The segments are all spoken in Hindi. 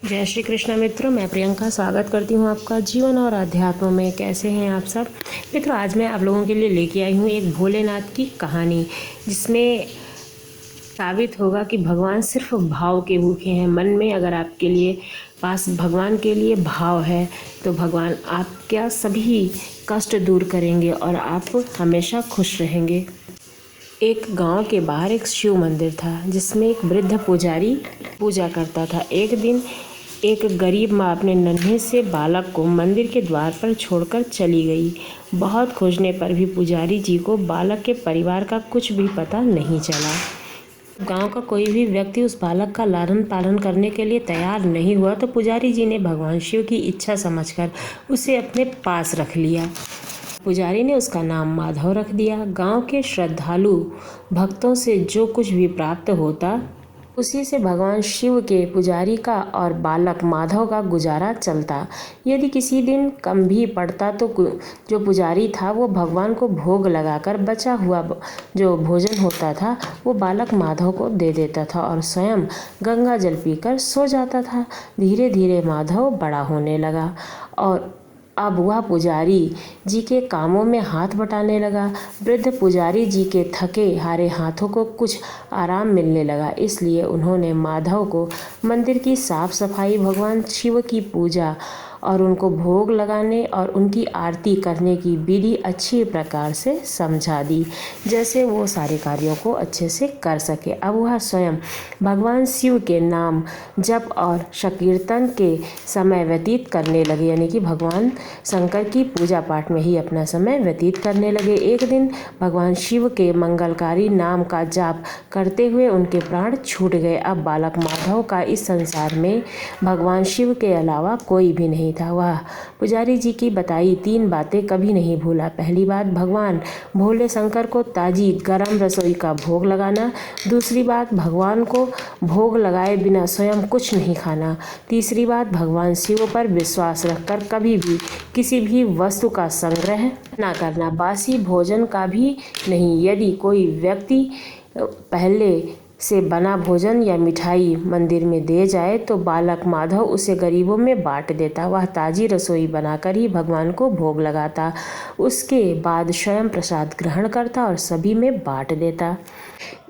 जय श्री कृष्ण मित्रों, मैं प्रियंका स्वागत करती हूँ आपका जीवन और अध्यात्म में। कैसे हैं आप सब मित्रों? आज मैं आप लोगों के लिए लेके आई हूँ एक भोलेनाथ की कहानी, जिसमें साबित होगा कि भगवान सिर्फ भाव के भूखे हैं। मन में अगर आपके लिए पास भगवान के लिए भाव है तो भगवान आपका सभी कष्ट दूर करेंगे और आप हमेशा खुश रहेंगे। एक गांव के बाहर एक शिव मंदिर था, जिसमें एक वृद्ध पुजारी पूजा करता था। एक दिन एक गरीब माँ अपने नन्हे से बालक को मंदिर के द्वार पर छोड़कर चली गई। बहुत खोजने पर भी पुजारी जी को बालक के परिवार का कुछ भी पता नहीं चला। गांव का कोई भी व्यक्ति उस बालक का लालन पालन करने के लिए तैयार नहीं हुआ, तो पुजारी जी ने भगवान शिव की इच्छा समझकर उसे अपने पास रख लिया। पुजारी ने उसका नाम माधव रख दिया। गांव के श्रद्धालु भक्तों से जो कुछ भी प्राप्त होता, उसी से भगवान शिव के पुजारी का और बालक माधव का गुजारा चलता। यदि किसी दिन कम भी पड़ता तो जो पुजारी था वो भगवान को भोग लगाकर बचा हुआ जो भोजन होता था वो बालक माधव को दे देता था और स्वयं गंगा जल पीकर सो जाता था। धीरे धीरे माधव बड़ा होने लगा और अब वह पुजारी जी के कामों में हाथ बटाने लगा। वृद्ध पुजारी जी के थके हारे हाथों को कुछ आराम मिलने लगा, इसलिए उन्होंने माधव को मंदिर की साफ सफाई, भगवान शिव की पूजा और उनको भोग लगाने और उनकी आरती करने की विधि अच्छी प्रकार से समझा दी, जैसे वो सारे कार्यों को अच्छे से कर सके। अब वह स्वयं भगवान शिव के नाम जप और संकीर्तन के समय व्यतीत करने लगे, यानी कि भगवान शंकर की पूजा पाठ में ही अपना समय व्यतीत करने लगे। एक दिन भगवान शिव के मंगलकारी नाम का जाप करते हुए उनके प्राण छूट गए। अब बालक माधव का इस संसार में भगवान शिव के अलावा कोई भी नहीं था। वह पुजारी जी की बताई 3 बातें कभी नहीं भूला। पहली बात, भगवान भोले शंकर को ताजी गरम रसोई का भोग लगाना। दूसरी बात, भगवान को भोग लगाए बिना स्वयं कुछ नहीं खाना। तीसरी बात, भगवान शिव पर विश्वास रखकर कभी भी किसी भी वस्तु का संग्रह ना करना, बासी भोजन का भी नहीं। यदि कोई व्यक्ति पहले से बना भोजन या मिठाई मंदिर में दे जाए तो बालक माधव उसे गरीबों में बांट देता। वह ताजी रसोई बनाकर ही भगवान को भोग लगाता, उसके बाद स्वयं प्रसाद ग्रहण करता और सभी में बांट देता।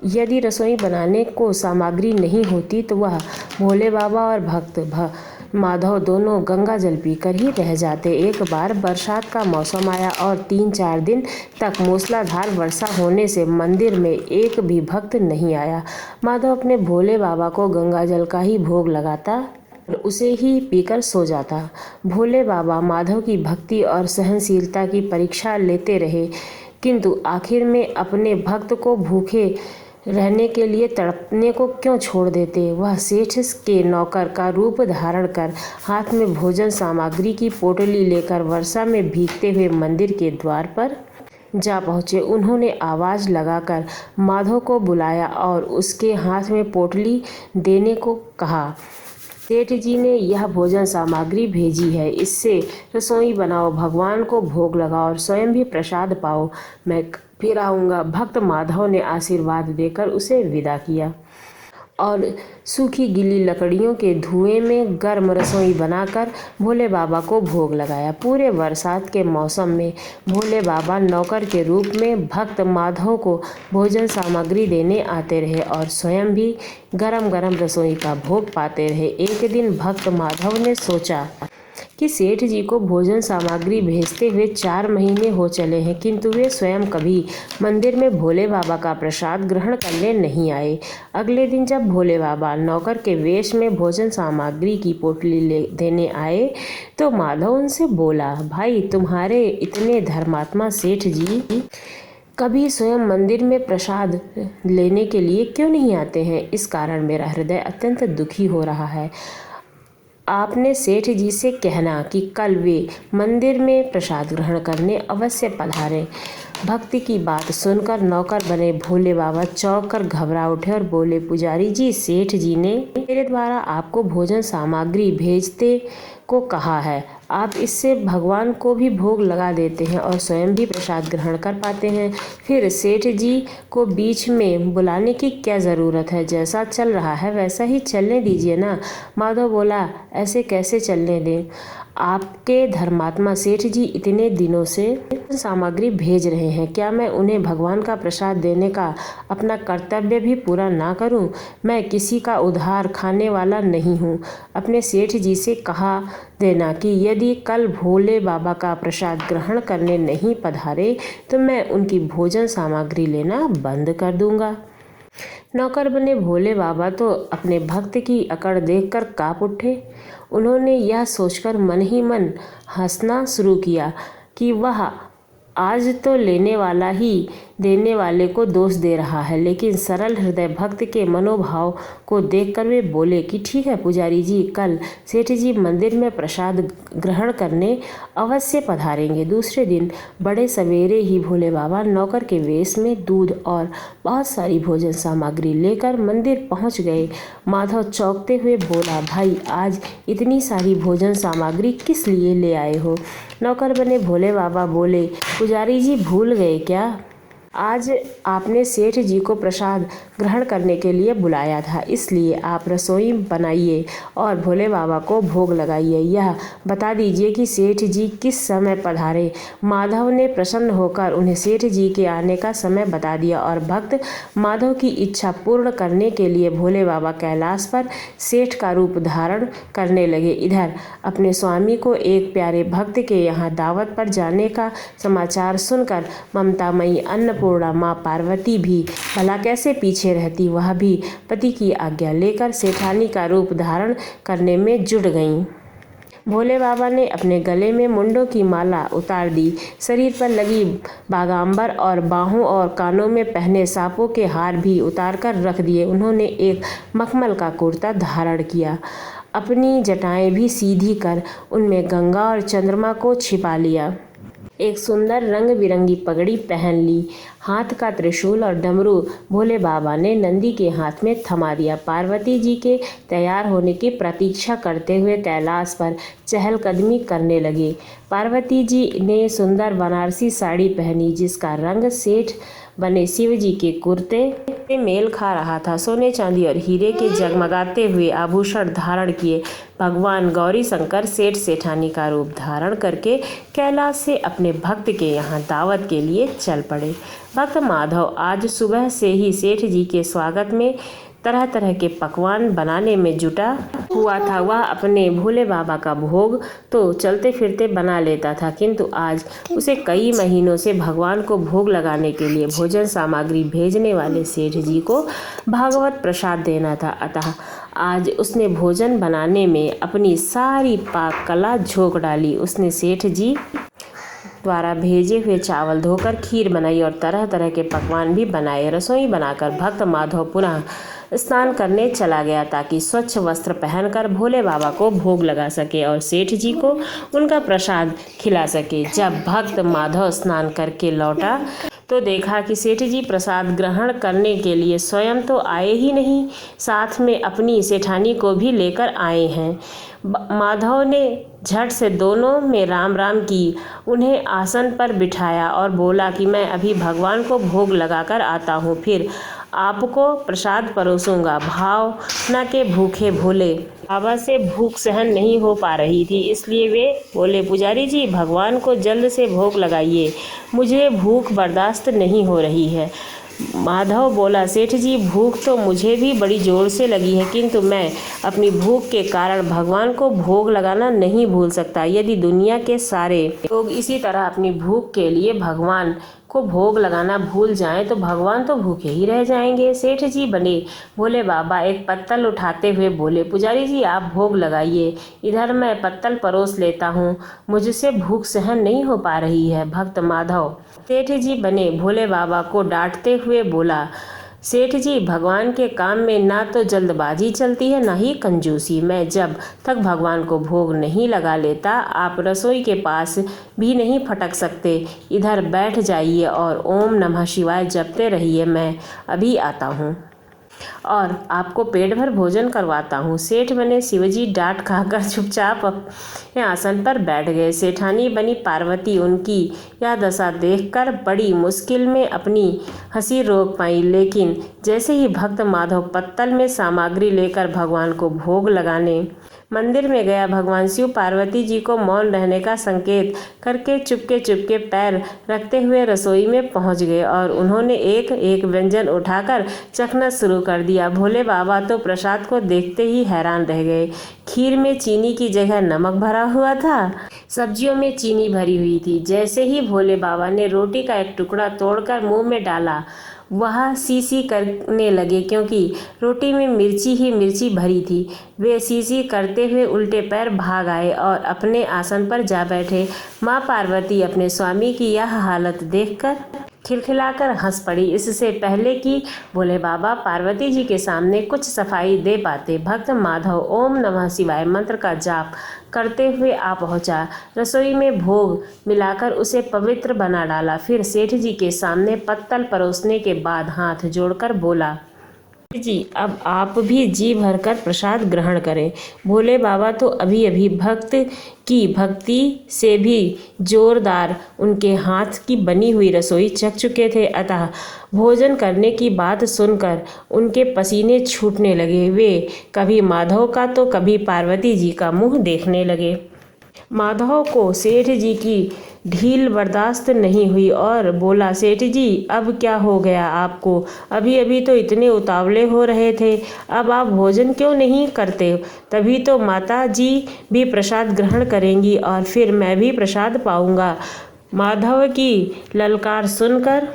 यदि रसोई बनाने को सामग्री नहीं होती तो वह भोले बाबा और भक्त माधव दोनों गंगा जल पीकर ही रह जाते। एक बार बरसात का मौसम आया और 3-4 दिन तक मूसलाधार वर्षा होने से मंदिर में एक भी भक्त नहीं आया। माधव अपने भोले बाबा को गंगा जल का ही भोग लगाता और उसे ही पीकर सो जाता। भोले बाबा माधव की भक्ति और सहनशीलता की परीक्षा लेते रहे, किंतु आखिर में अपने भक्त को भूखे रहने के लिए तड़पने को क्यों छोड़ देते। वह सेठ के नौकर का रूप धारण कर हाथ में भोजन सामग्री की पोटली लेकर वर्षा में भीगते हुए मंदिर के द्वार पर जा पहुँचे। उन्होंने आवाज़ लगाकर माधव को बुलाया और उसके हाथ में पोटली देने को कहा। सेठ जी ने यह भोजन सामग्री भेजी है, इससे रसोई बनाओ, भगवान को भोग लगाओ और स्वयं भी प्रसाद पाओ, मैं फिर आऊँगा। भक्त माधव ने आशीर्वाद देकर उसे विदा किया और सूखी गीली लकड़ियों के धुएं में गर्म रसोई बनाकर भोले बाबा को भोग लगाया। पूरे बरसात के मौसम में भोले बाबा नौकर के रूप में भक्त माधव को भोजन सामग्री देने आते रहे और स्वयं भी गरम गरम रसोई का भोग पाते रहे। एक दिन भक्त माधव ने सोचा कि सेठ जी को भोजन सामग्री भेजते हुए 4 महीने हो चले हैं, किंतु वे स्वयं कभी मंदिर में भोले बाबा का प्रसाद ग्रहण करने नहीं आए। अगले दिन जब भोले बाबा नौकर के वेश में भोजन सामग्री की पोटली देने आए तो माधव उनसे बोला, भाई तुम्हारे इतने धर्मात्मा सेठ जी कभी स्वयं मंदिर में प्रसाद लेने के लिए क्यों नहीं आते हैं? इस कारण मेरा हृदय अत्यंत दुखी हो रहा है। आपने सेठ जी से कहना कि कल वे मंदिर में प्रसाद ग्रहण करने अवश्य पधारें। भक्ति की बात सुनकर नौकर बने भोले बाबा चौंक कर घबरा उठे और बोले, पुजारी जी, सेठ जी ने मेरे द्वारा आपको भोजन सामग्री भेजते को कहा है। आप इससे भगवान को भी भोग लगा देते हैं और स्वयं भी प्रसाद ग्रहण कर पाते हैं। फिर सेठ जी को बीच में बुलाने की क्या ज़रूरत है? जैसा चल रहा है वैसा ही चलने दीजिए ना। माधव बोला, ऐसे कैसे चलने दें? आपके धर्मात्मा सेठ जी इतने दिनों से सामग्री भेज रहे हैं, क्या मैं उन्हें भगवान का प्रसाद देने का अपना कर्तव्य भी पूरा ना करूं? मैं किसी का उधार खाने वाला नहीं हूं। अपने सेठ जी से कहा देना कि यदि कल भोले बाबा का प्रसाद ग्रहण करने नहीं पधारे तो मैं उनकी भोजन सामग्री लेना बंद कर दूंगा। नौकर बने भोले बाबा तो अपने भक्त की अकड़ देखकर काँप उठे। उन्होंने यह सोचकर मन ही मन हंसना शुरू किया कि वह आज तो लेने वाला ही देने वाले को दोष दे रहा है। लेकिन सरल हृदय भक्त के मनोभाव को देखकर वे बोले कि ठीक है पुजारी जी, कल सेठ जी मंदिर में प्रसाद ग्रहण करने अवश्य पधारेंगे। दूसरे दिन बड़े सवेरे ही भोले बाबा नौकर के वेश में दूध और बहुत सारी भोजन सामग्री लेकर मंदिर पहुंच गए। माधव चौंकते हुए बोला, भाई, आज इतनी सारी भोजन सामग्री किस लिए ले आए हो? नौकर बने भोले बाबा बोले, पुजारी जी भूल गए क्या? आज आपने सेठ जी को प्रसाद ग्रहण करने के लिए बुलाया था, इसलिए आप रसोई बनाइए और भोले बाबा को भोग लगाइए। यह बता दीजिए कि सेठ जी किस समय पधारे। माधव ने प्रसन्न होकर उन्हें सेठ जी के आने का समय बता दिया और भक्त माधव की इच्छा पूर्ण करने के लिए भोले बाबा कैलाश पर सेठ का रूप धारण करने लगे। इधर अपने स्वामी को एक प्यारे भक्त के यहाँ दावत पर जाने का समाचार सुनकर ममतामयी अन्नपूर्णा माँ पार्वती भी भला कैसे पीछे रहती। वह भी पति की आज्ञा लेकर सेठानी का रूप धारण करने में जुट गईं। भोले बाबा ने अपने गले में मुंडों की माला उतार दी, शरीर पर लगी बागांबर और बाहों और कानों में पहने सांपों के हार भी उतार कर रख दिए। उन्होंने एक मखमल का कुर्ता धारण किया, अपनी जटाएं भी सीधी कर उनमें गंगा और चंद्रमा को छिपा लिया। एक सुंदर रंग बिरंगी पगड़ी पहन ली। हाथ का त्रिशूल और डमरू भोले बाबा ने नंदी के हाथ में थमा दिया। पार्वती जी के तैयार होने की प्रतीक्षा करते हुए कैलाश पर चहलकदमी करने लगे। पार्वती जी ने सुंदर बनारसी साड़ी पहनी जिसका रंग सेठ बने शिव जी के कुर्ते से मेल खा रहा था। सोने चांदी और हीरे के जगमगाते हुए आभूषण धारण किए भगवान गौरी शंकर सेठ सेठानी का रूप धारण करके कैलाश से अपने भक्त के यहाँ दावत के लिए चल पड़े। भक्त माधव आज सुबह से ही सेठ जी के स्वागत में तरह तरह के पकवान बनाने में जुटा हुआ था। वह अपने भोले बाबा का भोग तो चलते फिरते बना लेता था, किंतु आज उसे कई महीनों से भगवान को भोग लगाने के लिए भोजन सामग्री भेजने वाले सेठ जी को भागवत प्रसाद देना था। अतः आज उसने भोजन बनाने में अपनी सारी पाक कला झोंक डाली। उसने सेठ जी द्वारा भेजे हुए चावल धोकर खीर बनाई और तरह तरह के पकवान भी बनाए। रसोई बनाकर भक्त माधव पुनः स्नान करने चला गया ताकि स्वच्छ वस्त्र पहनकर भोले बाबा को भोग लगा सके और सेठ जी को उनका प्रसाद खिला सके। जब भक्त माधव स्नान करके लौटा तो देखा कि सेठ जी प्रसाद ग्रहण करने के लिए स्वयं तो आए ही नहीं, साथ में अपनी सेठानी को भी लेकर आए हैं। माधव ने झट से दोनों में राम राम की, उन्हें आसन पर बिठाया और बोला कि मैं अभी भगवान को भोग लगाकर आता हूँ, फिर आपको प्रसाद परोसूंगा। भाव न के भूखे भोले बाबा से भूख सहन नहीं हो पा रही थी, इसलिए वे बोले, पुजारी जी भगवान को जल्द से भोग लगाइए, मुझे भूख बर्दाश्त नहीं हो रही है। माधव बोला, सेठ जी भूख तो मुझे भी बड़ी जोर से लगी है, किंतु मैं अपनी भूख के कारण भगवान को भोग लगाना नहीं भूल सकता। यदि दुनिया के सारे लोग इसी तरह अपनी भूख के लिए भगवान को भोग लगाना भूल जाएं तो भगवान तो भूखे ही रह जाएंगे। सेठ जी बने भोले बाबा एक पत्तल उठाते हुए बोले, पुजारी जी आप भोग लगाइए, इधर मैं पत्तल परोस लेता हूँ, मुझसे भूख सहन नहीं हो पा रही है। भक्त माधव सेठ जी बने भोले बाबा को डांटते हुए बोला, सेठ जी, भगवान के काम में ना तो जल्दबाजी चलती है ना ही कंजूसी। मैं जब तक भगवान को भोग नहीं लगा लेता आप रसोई के पास भी नहीं फटक सकते। इधर बैठ जाइए और ओम नमः शिवाय जपते रहिए। मैं अभी आता हूँ और आपको पेट भर भोजन करवाता हूँ। सेठ बने शिवजी डांट खाकर चुपचाप अपने आसन पर बैठ गए। सेठानी बनी पार्वती उनकी यह दशा देखकर बड़ी मुश्किल में अपनी हंसी रोक पाई, लेकिन जैसे ही भक्त माधव पत्तल में सामग्री लेकर भगवान को भोग लगाने मंदिर में गया, भगवान शिव पार्वती जी को मौन रहने का संकेत करके चुपके चुपके पैर रखते हुए रसोई में पहुंच गए और उन्होंने एक एक व्यंजन उठाकर चखना शुरू कर दिया। भोले बाबा तो प्रसाद को देखते ही हैरान रह गए। खीर में चीनी की जगह नमक भरा हुआ था, सब्जियों में चीनी भरी हुई थी। जैसे ही भोले बाबा ने रोटी का एक टुकड़ा तोड़कर मुंह में डाला, वह सी करने लगे क्योंकि रोटी में मिर्ची ही मिर्ची भरी थी। वे सी करते हुए उल्टे पैर भाग आए और अपने आसन पर जा बैठे। माँ पार्वती अपने स्वामी की यह हालत देखकर खिलखिलाकर हंस पड़ी। इससे पहले कि भोले बाबा पार्वती जी के सामने कुछ सफाई दे पाते, भक्त माधव ओम नमः शिवाय मंत्र का जाप करते हुए आ पहुंचा। रसोई में भोग मिलाकर उसे पवित्र बना डाला। फिर सेठ जी के सामने पत्तल परोसने के बाद हाथ जोड़कर बोला, जी अब आप भी जी भरकर प्रसाद ग्रहण करें। भोले बाबा तो अभी अभी भक्त की भक्ति से भी जोरदार उनके हाथ की बनी हुई रसोई चख चुके थे, अतः भोजन करने की बात सुनकर उनके पसीने छूटने लगे। वे कभी माधव का तो कभी पार्वती जी का मुंह देखने लगे। माधव को सेठ जी की ढील बर्दाश्त नहीं हुई और बोला, सेठ जी अब क्या हो गया आपको? अभी अभी तो इतने उतावले हो रहे थे, अब आप भोजन क्यों नहीं करते? तभी तो माता जी भी प्रसाद ग्रहण करेंगी और फिर मैं भी प्रसाद पाऊंगा। माधव की ललकार सुनकर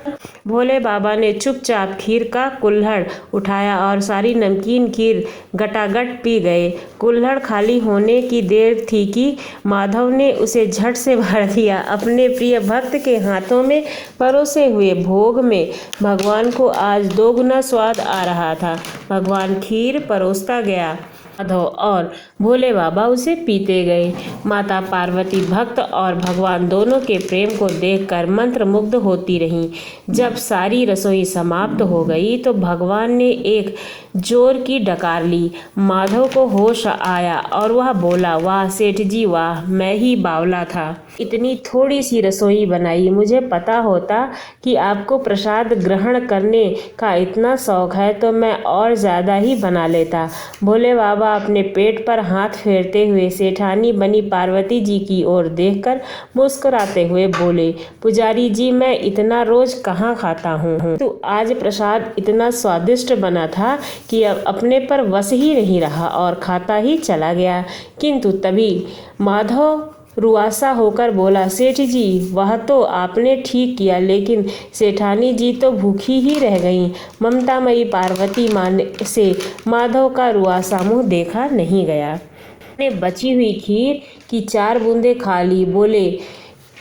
भोले बाबा ने चुपचाप खीर का कुल्हड़ उठाया और सारी नमकीन खीर गटागट पी गए। कुल्हड़ खाली होने की देर थी कि माधव ने उसे झट से भर दिया। अपने प्रिय भक्त के हाथों में परोसे हुए भोग में भगवान को आज दोगुना स्वाद आ रहा था। भगवान खीर परोसता गया, माधव और भोले बाबा उसे पीते गए। माता पार्वती भक्त और भगवान दोनों के प्रेम को देखकर मंत्रमुग्ध होती रहीं। जब सारी रसोई समाप्त हो गई तो भगवान ने एक जोर की डकार ली। माधव को होश आया और वह बोला, वाह सेठ जी वाह, मैं ही बावला था, इतनी थोड़ी सी रसोई बनाई। मुझे पता होता कि आपको प्रसाद ग्रहण करने का इतना शौक है तो मैं और ज़्यादा ही बना लेता। भोले बाबा अपने पेट पर हाथ फेरते हुए सेठानी बनी पार्वती जी की ओर देखकर मुस्कुराते हुए बोले, पुजारी जी मैं इतना रोज कहाँ खाता हूँ, तो आज प्रसाद इतना स्वादिष्ट बना था कि अब अपने पर वश ही नहीं रहा और खाता ही चला गया। किंतु तभी माधव रुआसा होकर बोला, सेठ जी वह तो आपने ठीक किया, लेकिन सेठानी जी तो भूखी ही रह गईं। ममतामयी पार्वती माँ से माधव का रुआसा मुँह देखा नहीं गया। ने बची हुई खीर की 4 बूंदें खा ली।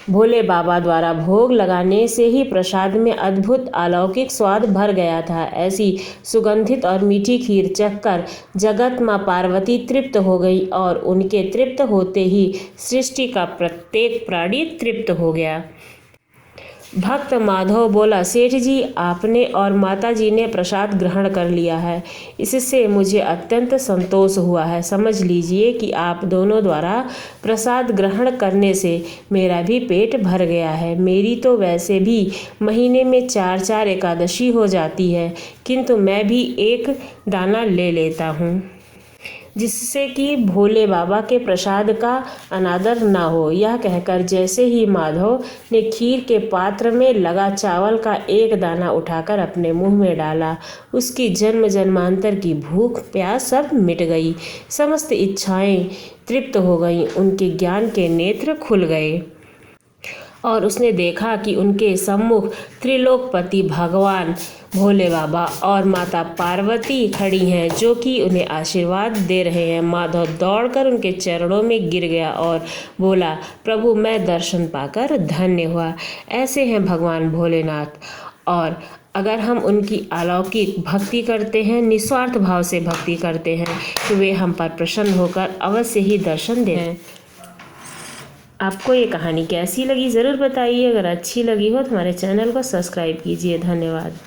भोले बाबा द्वारा भोग लगाने से ही प्रसाद में अद्भुत अलौकिक स्वाद भर गया था। ऐसी सुगंधित और मीठी खीर चखकर जगत माँ पार्वती तृप्त हो गई और उनके तृप्त होते ही सृष्टि का प्रत्येक प्राणी तृप्त हो गया। भक्त माधव बोला, सेठ जी आपने और माता जी ने प्रसाद ग्रहण कर लिया है, इससे मुझे अत्यंत संतोष हुआ है। समझ लीजिए कि आप दोनों द्वारा प्रसाद ग्रहण करने से मेरा भी पेट भर गया है। मेरी तो वैसे भी महीने में 4-4 एकादशी हो जाती है, किंतु मैं भी एक दाना ले लेता हूँ जिससे कि भोले बाबा के प्रसाद का अनादर ना हो। यह कहकर जैसे ही माधव ने खीर के पात्र में लगा चावल का एक दाना उठाकर अपने मुंह में डाला, उसकी जन्म जन्मांतर की भूख प्यास सब मिट गई, समस्त इच्छाएं तृप्त हो गईं, उनके ज्ञान के नेत्र खुल गए और उसने देखा कि उनके सम्मुख त्रिलोकपति भगवान भोले बाबा और माता पार्वती खड़ी हैं, जो कि उन्हें आशीर्वाद दे रहे हैं। माधव दौड़कर उनके चरणों में गिर गया और बोला, प्रभु मैं दर्शन पाकर धन्य हुआ। ऐसे हैं भगवान भोलेनाथ और अगर हम उनकी अलौकिक भक्ति करते हैं, निस्वार्थ भाव से भक्ति करते हैं, तो वे हम पर प्रसन्न होकर अवश्य ही दर्शन देते हैं। आपको ये कहानी कैसी लगी ज़रूर बताइए। अगर अच्छी लगी हो तो हमारे चैनल को सब्सक्राइब कीजिए। धन्यवाद।